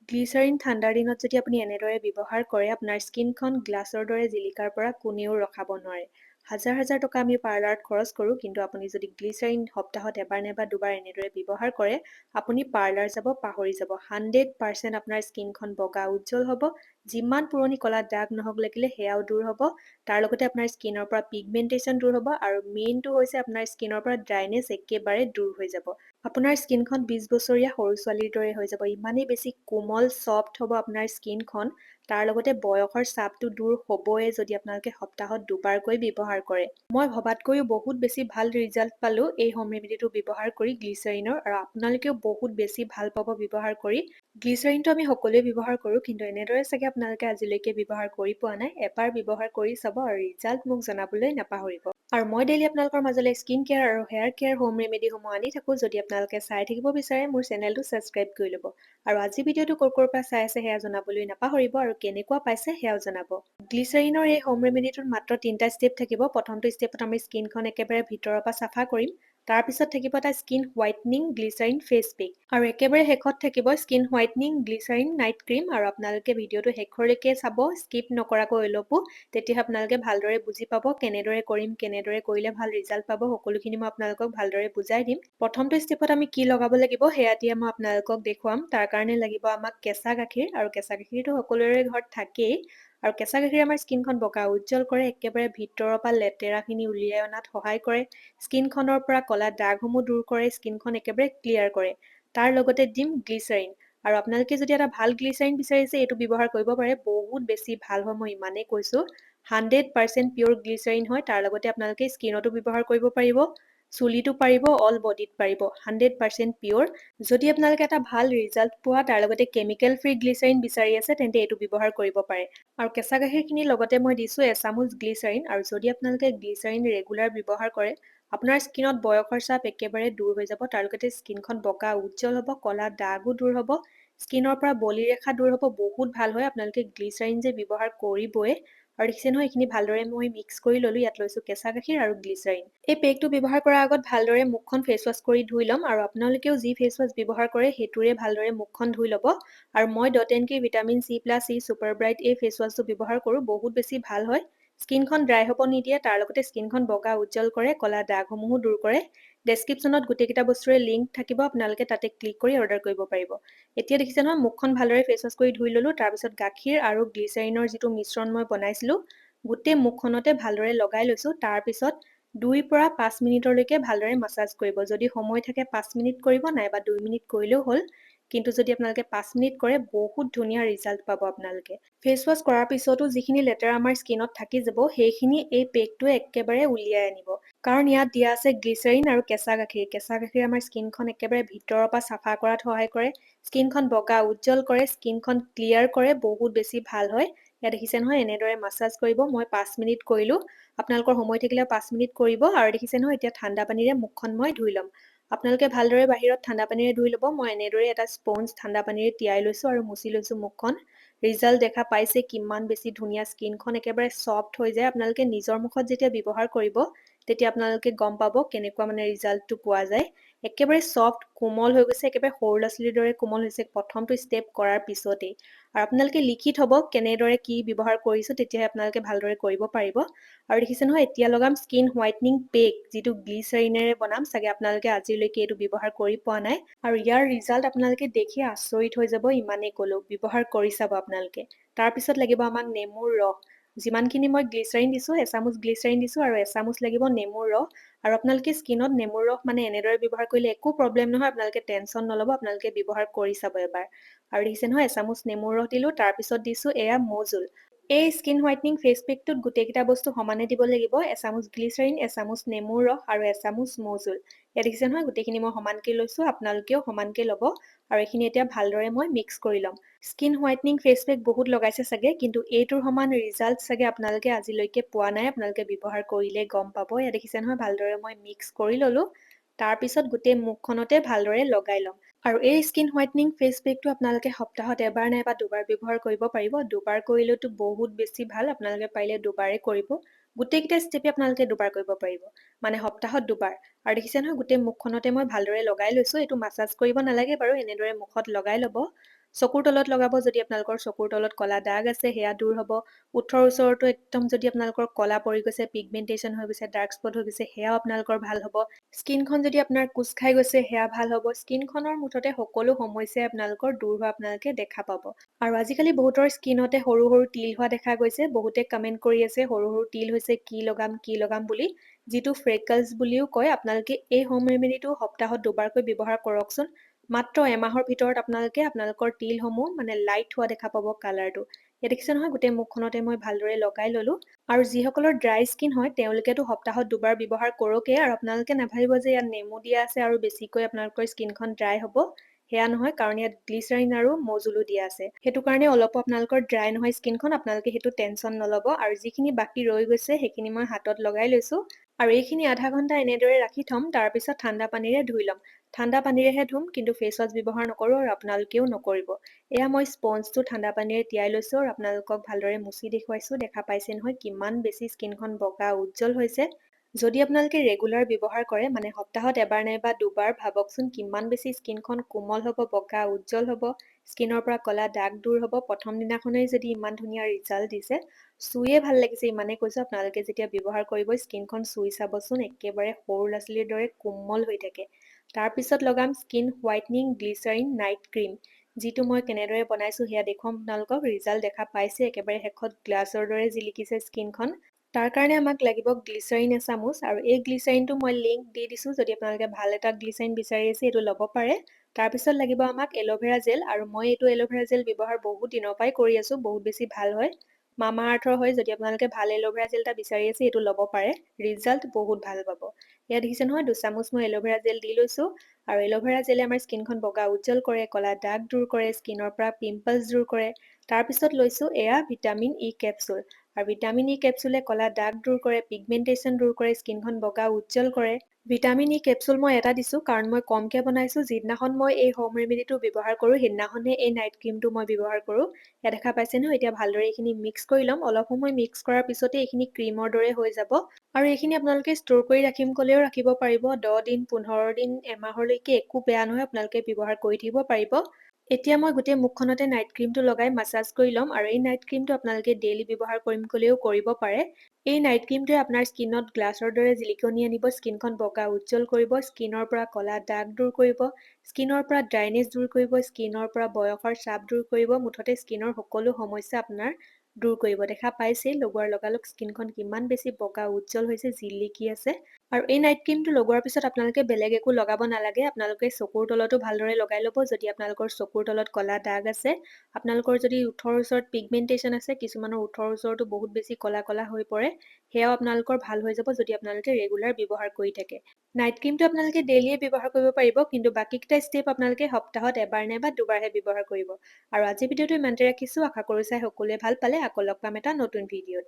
Glycerine ঠাণ্ডাৰ দিনত যদি আপুনি এনেদৰে ব্যৱহাৰ কৰে, আপোনাৰ স্কিনখন গ্লাছৰ দৰে জিলিকাৰ পৰা কোনেও ৰখাব নোৱাৰে। হাজাৰ হাজাৰ টকা আমি পাৰ্লাৰত খৰচ কৰোঁ, কিন্তু আপুনি যদি গ্লিচাৰিন সপ্তাহত এবাৰ নাইবা দুবাৰ এনেদৰে ব্যৱহাৰ কৰে, আপুনি পাৰ্লাৰ যাব পাহৰি যাব। 100% আপোনাৰ স্কিনখন বগা উজ্জ্বল হ'ব। যিমান পুৰণি কলা দাগ নহওক লাগিলে সেয়াও দূৰ হ'ব। তাৰ লগতে আপোনাৰ স্কিনৰ পৰা পিগমেণ্টেশ্যন দূৰ হ'ব আৰু মেইনটো হৈছে আপোনাৰ স্কিনৰ পৰা ড্ৰাইনেছ একেবাৰে দূৰ হৈ যাব। আপোনাৰ স্কিনখন 20 বছৰীয়া সৰু ছোৱালীৰ দৰে হৈ যাব। ইমানেই বেছি কোমল ছফ্ট হ'ব আপোনাৰ স্কিনখন। তাৰ লগতে বয়সৰ ছাপটো দূৰ হ'বই যদি আপোনালোকে সপ্তাহত দুবাৰকৈ ব্যৱহাৰ কৰে। মই ভবাতকৈও বহুত বেছি ভাল ৰিজাল্ট পালোঁ এই হোম ৰেমেডিটো ব্যৱহাৰ কৰি গ্লিচাৰিনৰ, আৰু আপোনালোকেও বহুত বেছি ভাল পাব ব্যৱহাৰ কৰি। গ্লিচাৰিনটো আমি সকলোৱে ব্যৱহাৰ কৰোঁ, কিন্তু এনেদৰে চাগে আপোনালোকে আজিলৈকে ব্যৱহাৰ কৰি পোৱা নাই। এবাৰ ব্যৱহাৰ কৰি চাব আৰু ৰিজাল্ট মোক জনাবলৈ নাপাহৰিব। আৰু মই ডেইলি আপোনালোকৰ মাজলৈ স্কিন কেয়াৰ আৰু হেয়াৰ কেয়াৰ হোম ৰেমেডিসমূহ আনি থাকোঁ। যদি আপোনালোকে চাই থাকিব বিচাৰে, মোৰ চেনেলটো ছাবস্ক্ৰাইব কৰি ল'ব। আৰু আজি ভিডিঅ'টো ক'ৰ পৰা চাই আছে সেয়া জনাবলৈ নাপাহৰিব, আৰু কেনেকুৱা পাইছে সেয়াও জনাব। গ্লিচাৰিনৰ এই হোম ৰেমেডিটোত মাত্ৰ 3টা ষ্টেপ থাকিব। প্ৰথমটো ষ্টেপত আমি স্কিনখন একেবাৰে ভিতৰৰ পৰা চাফা কৰিম। তাৰপিছত থাকিব এটা স্কিন হোৱাইটনিং গ্লিচাৰিন ফেচ পেক, আৰু একেবাৰে শেষত থাকিব স্কিন হোৱাইটনিং গ্লিচাৰিন নাইট ক্ৰীম। আৰু আপোনালোকে ভিডিঅ'টো শেষলৈকে চাব, স্কিপ নকৰাকৈ অলপো, তেতিয়া আপোনালোকে ভালদৰে বুজি পাব কেনেদৰে কৰিম, কেনেদৰে কৰিলে ভাল ৰিজাল্ট পাব। সকলোখিনি মই আপোনালোকক ভালদৰে বুজাই দিম। প্ৰথমটো ষ্টেপত আমি কি লগাব লাগিব সেয়া এতিয়া মই আপোনালোকক দেখুৱাম। তাৰ কাৰণে লাগিব আমাক কেঁচা গাখীৰ, আৰু কেঁচা গাখীৰটো সকলোৰে ঘৰত থাকেই। আৰু কেঁচা গাখীৰে আমাৰ স্কিনখন বগা উজ্জ্বল কৰে, একেবাৰে ভিতৰৰ পৰা লেতেৰাখিনি উলিয়াই অনাত সহায় কৰে, স্কিনখনৰ পৰা কলা দাগসমূহ দূৰ কৰে, স্কিনখন একেবাৰে ক্লিয়াৰ কৰে। তাৰ লগতে দিম গ্লিচাৰিন। আৰু আপোনালোকে যদি এটা ভাল গ্লিচাৰিন বিচাৰিছে, এইটো ব্যৱহাৰ কৰিব পাৰে। বহুত বেছি ভাল হয়, মই ইমানেই কৈছোঁ। 100% পিয়ৰ গ্লিচাৰিন হয়। তাৰ লগতে আপোনালোকে স্কিনতো ব্যৱহাৰ কৰিব পাৰিব, চুলিটো পাৰিব, অল বডিত পাৰিব। 100% পিয়ৰ। যদি আপোনালোকে এটা ভাল ৰিজাল্ট পোৱা, তাৰ লগতে কেমিকেল ফ্ৰী গ্লিচাৰিন বিচাৰি আছে, তেন্তে এইটো ব্যৱহাৰ কৰিব পাৰে। আৰু কেঁচা গাখীৰখিনিৰ লগতে মই দিছোঁ এচামুচ গ্লিচাৰিন। আৰু যদি আপোনালোকে গ্লিচাৰিন ৰেগুলাৰ ব্যৱহাৰ কৰে, আপোনাৰ স্কিনত বয়সৰ ছাপ একেবাৰে দূৰ হৈ যাব। তাৰ লগতে স্কিনখন বগা উজ্জ্বল হ'ব, কলা দাগো দূৰ হ'ব, স্কিনৰ পৰা বলি ৰেখা দূৰ হ'ব। বহুত ভাল হয়। আপোনালোকে গ্লিচাৰিন যে ব্যৱহাৰ কৰিবই। আৰু দেখিছে নহয়, এইখিনি ভালদৰে মই মিক্স কৰি ল'লোঁ। ইয়াত লৈছোঁ কেঁচা গাখীৰ আৰু গ্লিচাৰিন। এই পেকটো ব্যৱহাৰ কৰাৰ আগত ভালদৰে মুখখন ফেচ ৱাছ কৰি ধুই ল'ম। আৰু আপোনালোকেও যি ফেচ ৱাছ ব্যৱহাৰ কৰে সেইটোৰে ভালদৰে মুখখন ধুই ল'ব। আৰু মই ডট&কি ভিটামিন C+E ছুপাৰ ব্ৰাইট এই ফেচ ৱাছটো ব্যৱহাৰ কৰোঁ। বহুত বেছি ভাল হয়। স্কিনখন ড্ৰাই হ'ব নিদিয়ে, তাৰ লগতে স্কিনখন বগা উজ্জ্বল কৰে, কলা দাগসমূহো দূৰ কৰে। ডেছক্ৰিপশ্যনত গোটেইকেইটা বস্তুৰে লিংক থাকিব, আপোনালোকে তাতে ক্লিক কৰি অৰ্ডাৰ কৰিব পাৰিব। এতিয়া দেখিছে নহয়, মুখখন ভালদৰে ফেচ ৱাছ কৰি ধুই ল'লোঁ। তাৰপিছত গাখীৰ আৰু গ্লিচাৰিনৰ যিটো মিশ্ৰণ মই বনাইছিলোঁ, গোটেই মুখখনতে ভালদৰে লগাই লৈছোঁ। তাৰপিছত 2 পৰা 5 মিনিটলৈকে ভালদৰে মাছাজ কৰিব। যদি সময় থাকে 5 মিনিট কৰিব, নাইবা 2 মিনিট কৰিলেও হ'ল। কিন্তু যদি আপোনালোকে 5 মিনিট কৰে, বহুত ধুনীয়া ৰিজাল্ট পাব আপোনালোকে। ফেচ ৱাছ কৰাৰ পিছতো যিখিনি লেতেৰা আমাৰ স্কিনত থাকি যাব, সেইখিনি এই পেকটোৱে একেবাৰে উলিয়াই আনিব। কাৰণ ইয়াত দিয়া আছে গ্লিচাৰিন আৰু কেঁচা গাখীৰ। কেঁচা গাখীৰে আমাৰ স্কিনখন একেবাৰে ভিতৰৰ পৰা চাফা কৰাত সহায় কৰে, স্কিনখন বগা উজ্জ্বল কৰে, স্কিনখন ক্লিয়াৰ কৰে। বহুত বেছি ভাল হয়। ইয়াত দেখিছে নহয়, এনেদৰে মাছাজ কৰিব। মই 5 মিনিট কৰিলোঁ। আপোনালোকৰ সময় থাকিলে 5 মিনিট কৰিব। আৰু দেখিছে নহয়, এতিয়া ঠাণ্ডা পানীৰে মুখখন মই ধুই ল'ম। আপোনালোকে ভালদৰে বাহিৰত ঠাণ্ডা পানীৰে ধুই ল'ব। মই এনেদৰে এটা স্পঞ্জ ঠাণ্ডা পানীৰে তিয়াই লৈছোঁ আৰু মুচি লৈছোঁ মুখখন। ৰিজাল্ট দেখা পাইছে কিমান বেছি ধুনীয়া। স্কিনখন একেবাৰে ছফ্ট হৈ যায়। আপোনালোকে নিজৰ মুখত যেতিয়া ব্যৱহাৰ কৰিব, তেতিয়া আপোনালোকে গম পাব কেনেকুৱা মানে ৰিজাল্টটো পোৱা যায়। একেবাৰে ছফ্ট কোমল হৈ গৈছে, একেবাৰে সৰু ল'ৰা ছোৱালীৰ দৰে কোমল হৈছে প্ৰথমটো ষ্টেপ কৰাৰ পিছতেই। আৰু আপোনালোকে লিখি থ'ব কেনেদৰে কি ব্যৱহাৰ কৰিছোঁ, তেতিয়াহে আপোনালোকে ভালদৰে কৰিব পাৰিব। আৰু দেখিছে নহয়, এতিয়া লগাম স্কিন হোৱাইটনিং পেক, যিটো গ্লিচাৰিনেৰে বনাম। চাগে আপোনালোকে আজিলৈকে এইটো ব্যৱহাৰ কৰি পোৱা নাই। আৰু ইয়াৰ ৰিজাল্ট আপোনালোকে দেখি আচৰিত হৈ যাব, ইমানেই ক'লোঁ। ব্যৱহাৰ কৰি চাব আপোনালোকে। তাৰপিছত লাগিব আমাক নেমুৰ ৰস। যিমানখিনি মই গ্লিচাৰিন দিছোঁ, এচামুচ গ্লিচাৰিন দিছোঁ, আৰু এচামুচ লাগিব নেমুৰ ৰস। আৰু আপোনালোকে স্কিনত নেমুৰ ৰস মানে এনেদৰে ব্যৱহাৰ কৰিলে একো প্ৰব্লেম নহয়। আপোনালোকে টেনশ্যন নল'ব, আপোনালোকে ব্যৱহাৰ কৰি চাব এবাৰ। আৰু দেখিছে নহয়, এচামুচ নেমুৰ ৰস দিলোঁ। তাৰপিছত দিছোঁ এয়া মৌজোল। এই স্কিন হোৱাইটনিং ফেচ পেকটোত গোটেইকেইটা বস্তু সমানে দিব লাগিব। এচামুচ গ্লিচাৰিন, এচামুচ নেমুৰ ৰস আৰু এচামুচ মৌজোল। ইয়াত দেখিছে নহয়, গোটেইখিনি মই সমানকৈ লৈছোঁ। আপোনালোকেও সমানকৈ ল'ব। আৰু এইখিনি এতিয়া ভালদৰে মই মিক্স কৰি ল'ম। স্কিন হোৱাইটনিং ফেচ পেক বহুত লগাইছে চাগে, কিন্তু এইটোৰ সমান ৰিজাল্ট চাগে আপোনালোকে আজিলৈকে পোৱা নাই। আপোনালোকে ব্যৱহাৰ কৰিলে গম পাব। ইয়াত দেখিছে নহয়, ভালদৰে মই মিক্স কৰি ল'লোঁ। তাৰপিছত গোটেই মুখখনতে ভালদৰে লগাই ল'ম। আৰু এই স্কিন হোৱাইটনিং ফেচ পেকটো আপোনালোকে সপ্তাহত এবাৰ নাইবা দুবাৰ ব্যৱহাৰ কৰিব পাৰিব। দুবাৰ কৰিলেতো বহুত বেছি ভাল। আপোনালোকে পাৰিলে দুবাৰেই কৰিব। গোটেইকেইটা ষ্টেপে আপোনালোকে দুবাৰ কৰিব পাৰিব, মানে সপ্তাহত দুবাৰ। আৰু দেখিছে নহয়, গোটেই মুখখনতে মই ভালদৰে লগাই লৈছোঁ। এইটো মাছাজ কৰিব নালাগে বাৰু, এনেদৰে মুখত লগাই ল'ব। চকুৰ তলত লগাব, যদি আপোনালোকৰ চকুৰ তলত ক'লা দাগ আছে সেয়া দূৰ হ'ব। ওঠৰ ওচৰতো একদম যদি আপোনালোকৰ ক'লা পৰি গৈছে, পিগমেণ্টেশ্যন হৈ গৈছে, ডাৰ্ক স্পট হৈ গৈছে, সেয়াও আপোনালোকৰ ভাল হ'ব। স্কিনখন যদি আপোনাৰ কোচ খাই গৈছে সেয়া ভাল হ'ব। স্কিনখনৰ মুঠতে সকলো সমস্যাই আপোনালোকৰ দূৰ হোৱা আপোনালোকে দেখা পাব। আৰু আজিকালি বহুতৰ স্কিনতে সৰু সৰু তিল হোৱা দেখা গৈছে। বহুতে কমেণ্ট কৰি আছে সৰু সৰু তিল হৈছে, কি লগাম বুলি, যিটো ফ্ৰেকলছ বুলিও কয়। আপোনালোকে এই হোম ৰেমেডিটো সপ্তাহত দুবাৰকৈ ব্যৱহাৰ কৰকচোন। মাত্ৰ এমাহৰ ভিতৰত আপোনালোকে আপোনালোকৰ তিলসমূহ লাইট হোৱা দেখা পাব কালাৰটো। ইয়াত দেখিছে নহয়, গোটেই মুখখনতে মই ভালদৰে লগাই ল'লোঁ। আৰু যিসকলৰ ড্ৰাই স্কিন হয় তেওঁলোকেতো সপ্তাহত দুবাৰ ব্যৱহাৰ কৰকেই। আৰু আপোনালোকে নাভাবিব যে ইয়াত নেমু দিয়া আছে আৰু বেছিকৈ আপোনালোকৰ স্কিনখন ড্ৰাই হ'ব। সেয়া নহয়, কাৰণ ইয়াত গ্লিচাৰিন আৰু মৌজুলো দিয়া আছে। সেইটো কাৰণে অলপো আপোনালোকৰ ড্ৰাই নহয় স্কিনখন, আপোনালোকে সেইটো টেনশ্যন নল'ব। আৰু যিখিনি বাকী ৰৈ গৈছে সেইখিনি মই হাতত লগাই লৈছোঁ। আৰু এইখিনি আধা ঘণ্টা এনেদৰে ৰাখি থ'ম, তাৰপিছত ঠাণ্ডা পানীৰে ধুই ল'ম। ঠাণ্ডা পানীৰেহে ধুম, কিন্তু ফেচ ৱাছ ব্যৱহাৰ নকৰোঁ আৰু আপোনালোকেও নকৰিব। এয়া মই স্পঞ্জটো ঠাণ্ডা পানীৰে তিয়াই লৈছোঁ আৰু আপোনালোকক ভালদৰে মুচি দেখুৱাইছোঁ। দেখা পাইছে নহয় কিমান বেছি স্কিনখন বগা উজ্জ্বল হৈছে। যদি আপোনালোকে ৰেগুলাৰ ব্যৱহাৰ কৰে, সপ্তাহত এবাৰ নাইবা দুবাৰ, ভাবকচোন কিমান বেছি স্কিনখন কোমল হ'ব, বগা উজ্জ্বল হ'ব, স্কিনৰ পৰা ক'লা দাগ দূৰ হ'ব। প্ৰথম দিনাখনেই যদি ইমান ধুনীয়া ৰিজাল্ট দিছে, চুইয়ে ভাল লাগিছে, ইমানেই কৈছোঁ। আপোনালোকে যেতিয়া ব্যৱহাৰ কৰিব স্কিনখন চুই চাবচোন, একেবাৰে সৰু ল'ৰা ছোৱালীৰ দৰে কোমল হৈ থাকে। তাৰপিছত লগাম স্কিন হোৱাইটনিং গ্লিচাৰিন নাইট ক্ৰীম, যিটো মই কেনেদৰে বনাইছোঁ সেয়া দেখুৱাম আপোনালোকক। ৰিজাল্ট দেখা পাইছে, একেবাৰে শেষত গ্লাছৰ দৰে জিলিকিছে স্কিনখন। তাৰ কাৰণে আমাক লাগিব গ্লিচাৰিন এচামুচ, আৰু এই গ্লিচাৰিনটো মই লিংক দি দিছোঁ। যদি আপোনালোকে ভাল এটা গ্লিচাৰিন বিচাৰি আছে এইটো ল'ব পাৰে। তাৰপিছত লাগিব আমাক এল'ভেৰা জেল, আৰু মই এইটো এল'ভেৰা জেল ব্যৱহাৰ বহুত দিনৰ পৰাই কৰি আছোঁ, বহুত বেছি ভাল হয়। মামা আৰ্থৰ হয়। যদি আপোনালোকে ভাল এল'ভেৰা জেল এটা বিচাৰি আছে এইটো ল'ব পাৰে, ৰিজাল্ট বহুত ভাল পাব। ইয়াত দেখিছে নহয়, 2 চামুচ মই এল'ভেৰা জেল দি লৈছোঁ। আৰু এল'ভেৰা জেলে আমাৰ স্কিনখন বগা উজ্জ্বল কৰে, ক'লা দাগ দূৰ কৰে, স্কিনৰ পৰা পিম্পলছ দূৰ কৰে। তাৰপিছত লৈছোঁ এয়া ভিটামিন ই কেপচুল, আৰু ভিটামিন ই কেপচুলে ক'লা দাগ দূৰ কৰে, পিগমেণ্টেশ্যন দূৰ কৰে, স্কিনখন বগা উজ্জ্বল কৰে। ভিটামিন ই কেপচুল মই এটা দিছোঁ, কাৰণ মই কমকৈ বনাইছোঁ। যিদিনাখন মই এই হোম ৰেমেডিটো ব্যৱহাৰ কৰোঁ সেইদিনাখনে এই নাইট ক্ৰীমটো মই ব্যৱহাৰ কৰোঁ। ইয়াত দেখা পাইছে নহয়। এতিয়া ভালদৰে এইখিনি মিক্স কৰি ল'ম। অলপ সময় মিক্স কৰাৰ পিছতে এইখিনি ক্ৰীমৰ দৰে হৈ যাব। আৰু এইখিনি আপোনালোকে ষ্ট'ৰ কৰি ৰাখিম ক'লেও ৰাখিব পাৰিব। 10 দিন, 15 দিন, এমাহলৈকে একো বেয়া নহয়, আপোনালোকে ব্যৱহাৰ কৰি থাকিব পাৰিব। এতিয়া মই গোটেই মুখখনতে নাইট ক্ৰীমটো লগাই মাছাজ কৰি ল'ম। আৰু এই নাইট ক্ৰীমটো আপোনালোকে ডেইলি ব্যৱহাৰ কৰিম ক'লেও কৰিব পাৰে। এই নাইট ক্ৰীমটোৱে আপোনাৰ স্কিনত গ্লাছৰ দৰে জিলিকনি আনিব, স্কিনখন বগা উজ্জ্বল কৰিব, স্কিনৰ পৰা ক'লা দাগ দূৰ কৰিব, স্কিনৰ পৰা ড্ৰাইনেছ দূৰ কৰিব, স্কিনৰ পৰা বয়সৰ ছাপ দূৰ কৰিব, মুঠতে স্কিনৰ সকলো সমস্যা আপোনাৰ দূৰ কৰিব। দেখা পাইছেই লগোৱাৰ লগালগ স্কিনখন কিমান বেছি বগা উজ্জ্বল হৈছে, জিলিকি আছে। আৰু এই নাইট ক্ৰীমটো লগোৱাৰ পিছত আপোনালোকে বেলেগ একো লগাব নালাগে। আপোনালোকে চকুৰ তলতো ভালদৰে লগাই ল'ব। যদি আপোনালোকৰ চকুৰ তলত ক'লা দাগ আছে, আপোনালোকৰ যদি ওঠৰ ওচৰত পিগমেণ্টেশ্যন আছে, কিছুমানৰ ওঠৰ ওচৰতো বহুত বেছি ক'লা ক'লা হৈ পৰে, সেয়াও আপোনালোকৰ ভাল হৈ যাব যদি আপোনালোকে ৰেগুলাৰ ব্যৱহাৰ কৰি থাকে। নাইট ক্ৰীমটো আপোনালোকে ডেইলিয়ে ব্যৱহাৰ কৰিব পাৰিব, কিন্তু বাকীকেইটা ষ্টেপ আপোনালোকে সপ্তাহত এবাৰ নাইবা দুবাৰহে ব্যৱহাৰ কৰিব। আৰু আজি ভিডিঅ'টো ইমানতে ৰাখিছোঁ। আশা কৰোঁ চাই সকলোৱে ভাল পালে। আকৌ লগ পাম এটা নতুন ভিডিঅ'ত।